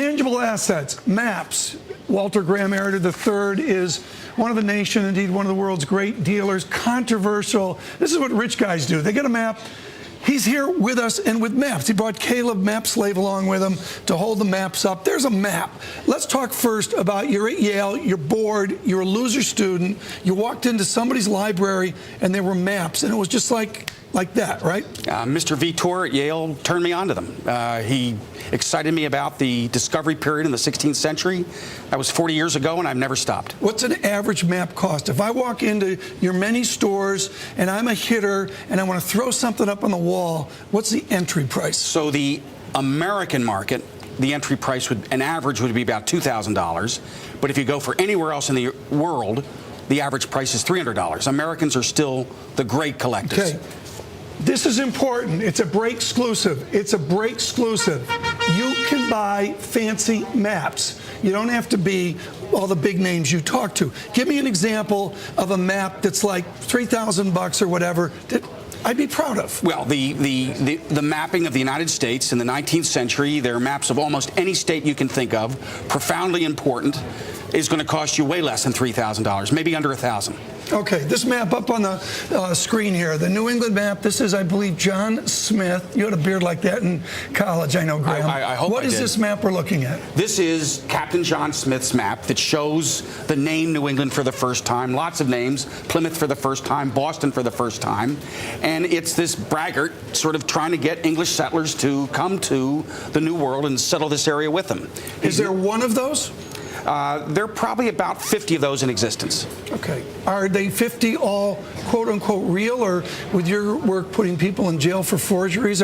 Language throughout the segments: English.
Tangible assets, maps. Walter Graham Meredith III is one of the nation, indeed one of the world's great dealers. Controversial. This is what rich guys do. They get a map. He's here with us and with maps. He brought Caleb Map Slave along with him to hold the maps up. There's a map. Let's talk first about you're at Yale, you're bored, you're a loser student. You walked into somebody's library and there were maps, and it was just like that, right? Mr. Vitor at Yale turned me on to them. He excited me about the discovery period in the 16th century. That was 40 years ago, and I've never stopped. What's an average map cost? If I walk into your many stores and I'm a hitter and I want to throw something up on the wall, what's the entry price? So the American market, the entry price an average would be about $2,000. But if you go for anywhere else in the world, the average price is $300. Americans are still the great collectors. Okay. This is important. It's a break exclusive. It's a break exclusive. You can buy fancy maps. You don't have to be all the big names you talk to. Give me an example of a map that's like $3,000 or whatever that I'd be proud of. Well, the mapping of the United States in the 19th century, there are maps of almost any state you can think of, profoundly important, is going to cost you way less than $3,000, maybe under $1,000. Okay, this map up on the screen here, the New England map. This is, I believe, John Smith. You had a beard like that in college, I know, Graham. I hope What I is did. this map we're looking at? This is Captain John Smith's map that shows the name New England for the first time. Lots of names. Plymouth for the first time, Boston for the first time. And it's this braggart sort of trying to get English settlers to come to the New World and settle this area with them. Is there one of those? There are probably about 50 of those in existence. Okay. Are they 50 all quote-unquote real, or with your work putting people in jail for forgeries?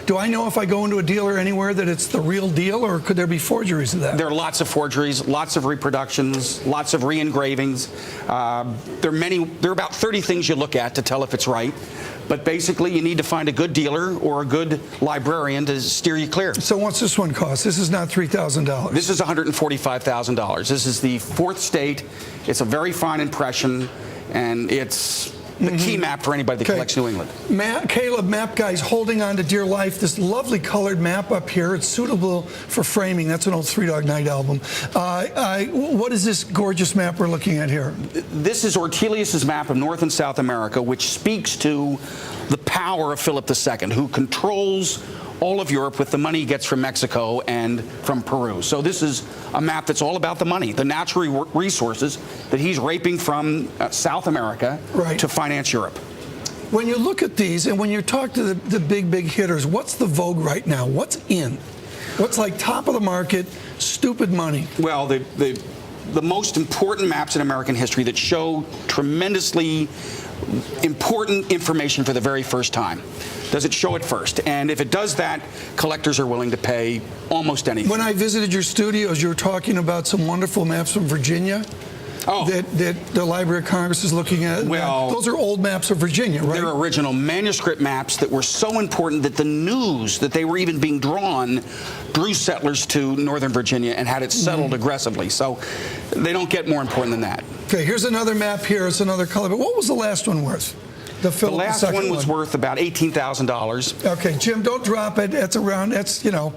Do I know if I go into a dealer anywhere that it's the real deal, or could there be forgeries of that? There are lots of forgeries, lots of reproductions, lots of re-engravings. There are about 30 things you look at to tell if it's right. But basically, you need to find a good dealer or a good librarian to steer you clear. So what's this one cost? This is not $3,000. This is $145,000. This is the fourth state. It's a very fine impression, and it's the key map for anybody that collects New England. Caleb, map guy's holding on to dear life. This lovely colored map up here. It's suitable for framing. That's an old Three Dog Night album. What is this gorgeous map we're looking at here? This is Ortelius's map of North and South America, which speaks to the power of Philip II, who controls all of Europe with the money he gets from Mexico and from Peru. So this is a map that's all about the money, the natural resources that he's raping from South America to finance Europe. When you look at these and when you talk to the big hitters, what's the vogue right now? What's in? What's like top of the market, stupid money? Well, the most important maps in American history that show tremendously important information for the very first time. Does it show it first? And if it does that, collectors are willing to pay almost anything. When I visited your studios, you were talking about some wonderful maps from Virginia. That the Library of Congress is looking at. Well, those are old maps of Virginia, right? They're original manuscript maps that were so important that the news that they were even being drawn drew settlers to Northern Virginia and had it settled aggressively. So they don't get more important than that. Okay, here's another map here. It's another color. But what was the last one worth? The last one was worth about $18,000. Okay, Jim, don't drop it. That's around. That's, you know.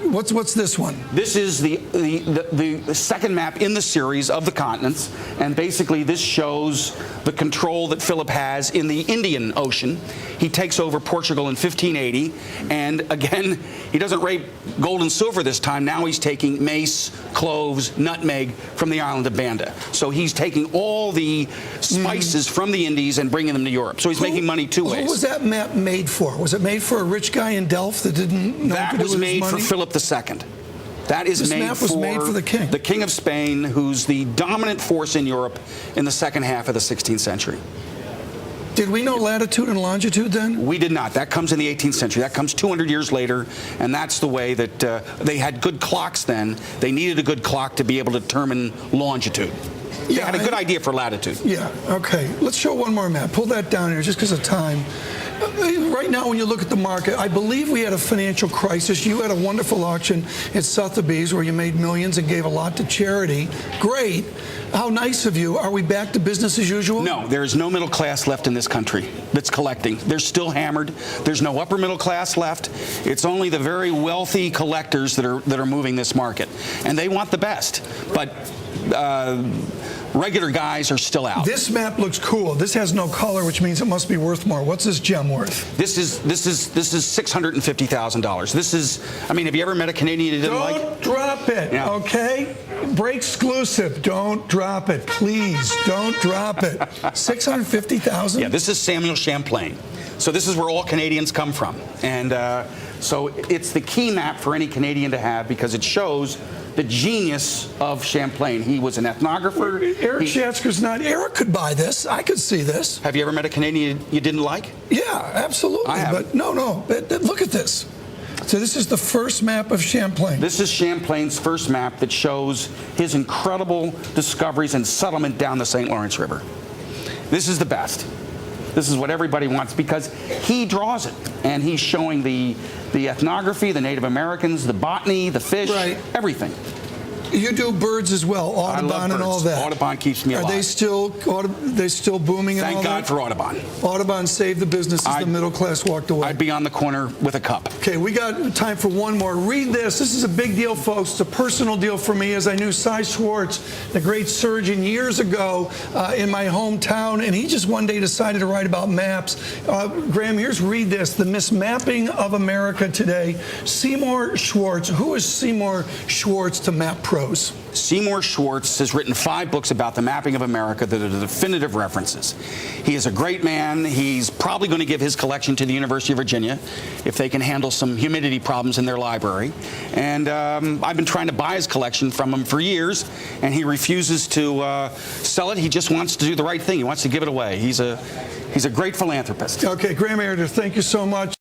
What's this one? This is the second map in the series of the continents, and basically this shows the control that Philip has in the Indian Ocean. He takes over Portugal in 1580, and again, he doesn't rape gold and silver this time. Now he's taking mace, cloves, nutmeg from the island of Banda. So he's taking all the spices from the Indies and bringing them to Europe. So he's making money two ways. Who was that map made for? Was it made for a rich guy in Delft that didn't know what to do with his money? That was made for Philip II. That is this map was made for the King of Spain, who's the dominant force in Europe in the second half of the 16th century. Did we know latitude and longitude then? We did not. That comes in the 18th century. That comes 200 years later, and that's the way that they had good clocks then. They needed a good clock to be able to determine longitude. They had a good idea for latitude. Yeah, okay. Let's show one more map. Pull that down here just because of time. Right now, when you look at the market, I believe we had a financial crisis. You had a wonderful auction at Sotheby's where you made millions and gave a lot to charity. Great. How nice of you. Are we back to business as usual? No, there is no middle class left in this country that's collecting. They're still hammered. There's no upper middle class left. It's only the very wealthy collectors that are moving this market, and they want the best. But regular guys are still out. This map looks cool. This has no color, which means it must be worth more. What's this gem worth? This is $650,000. This is, I mean, have you ever met a Canadian you didn't like? Don't drop it, Yeah. okay? Break exclusive. Don't drop it, please. Don't drop it. 650,000. Yeah, this is Samuel Champlain. So this is where all Canadians come from, and so it's the key map for any Canadian to have because it shows the genius of Champlain. He was an ethnographer. Eric Schatzker's not. Eric could buy this. I could see this. Have you ever met a Canadian you didn't like? Yeah, absolutely. I have. But no. But look at this. So this is the first map of Champlain. This is Champlain's first map that shows his incredible discoveries and settlement down the St. Lawrence River. This is the best. This is what everybody wants because he draws it, and he's showing the ethnography, the Native Americans, the botany, the fish, Right. everything. You do birds as well, Audubon and all that. Audubon keeps me alive. Are they still booming and all Thank God that? for Audubon. Audubon saved the business as the middle class walked away. I'd be on the corner with a cup. Okay, we got time for one more. Read this. This is a big deal, folks. It's a personal deal for me, as I knew Cy Schwartz, the great surgeon, years ago in my hometown, and he just one day decided to write about maps. Graham, read this. The mismapping of America today. Seymour Schwartz. Who is Seymour Schwartz to map pros? Seymour Schwartz has written 5 books about the mapping of America that are the definitive references. He is a great man. He's probably going to give his collection to the University of Virginia if they can handle some humidity problems in their library. And I've been trying to buy his collection from him for years, and he refuses to sell it. He just wants to do the right thing. He wants to give it away. He's a great philanthropist. Okay, Graham Meredith, thank you so much.